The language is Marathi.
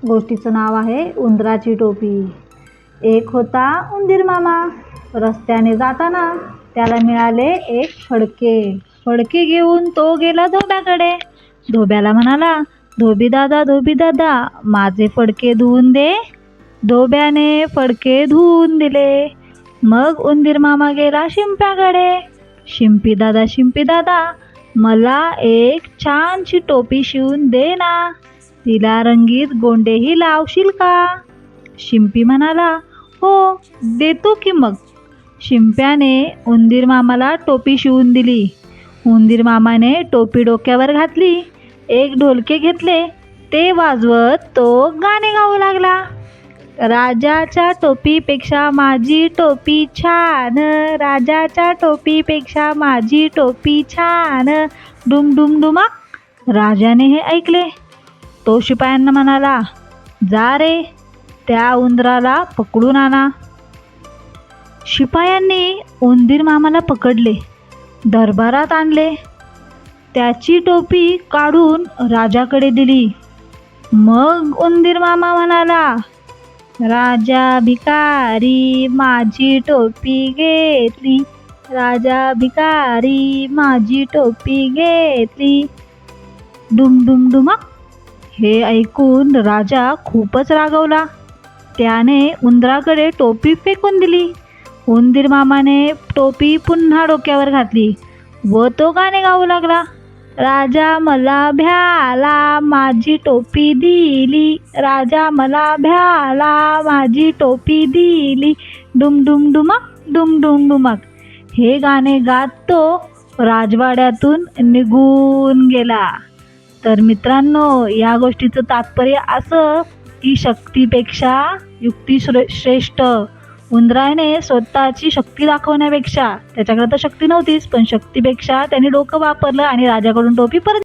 गोष्टीचं नाव आहे उंदराची टोपी. एक होता उंदीर मामा. रस्त्याने जाताना त्याला मिळाले एक फडके. फडके घेऊन तो गेला धोब्याकडे. धोब्याला म्हणाला, धोबी दादा माझे फडके धुवून दे. धोब्याने फडके धुवून दिले. मग उंदीर मामा गेला शिंप्याकडे. शिंपी दादा मला एक छानशी टोपी शिवून दे ना. तिला रंगीत गोंडेही लावशील का? शिंपी म्हणाला, हो देतो की मग. शिंप्याने उंदीर मामाला टोपी शिवून दिली. उंदीर मामाने टोपी डोक्यावर घातली. एक ढोलके घेतले. ते वाजवत तो गाणे गाऊ लागला. राजाच्या टोपीपेक्षा माझी टोपी छान. राजाच्या टोपीपेक्षा माझी टोपी छान. डुम डुम डुमा. राजाने हे ऐकले. तो शिपायांना म्हणाला, जा रे त्या उंदराला पकडून आणा. शिपायांनी उंदीर मामाला पकडले. दरबारात आणले. त्याची टोपी काढून राजाकडे दिली. मग उंदीर मामा म्हणाला, राजा भिकारी माझी टोपी घेतली. राजा भिकारी माझी टोपी घेतली. डुम डुम डुमा. हे ऐकून राजा खूपच रागावला. त्याने उंदराकडे टोपी फेकून दिली. उंदीर मामाने टोपी पुन्हा डोक्यावर घातली व तो गाणे गाऊ लागला. राजा मला भ्याला माझी टोपी दिली. राजा मला भ्याला माझी टोपी दिली. डुम डुम डुमक डुम डुम डुमक. हे गाणे गात तो राजवाड्यातून निघून गेला. तर मित्रांनो, या गोष्टीचं तात्पर्य असं की शक्तीपेक्षा युक्ती श्रेष्ठ. उंदराने स्वतःची शक्ती दाखवण्यापेक्षा, त्याच्याकडे तर शक्ती नव्हतीच, पण शक्तीपेक्षा त्याने डोकं वापरलं आणि राजाकडून टोपी परत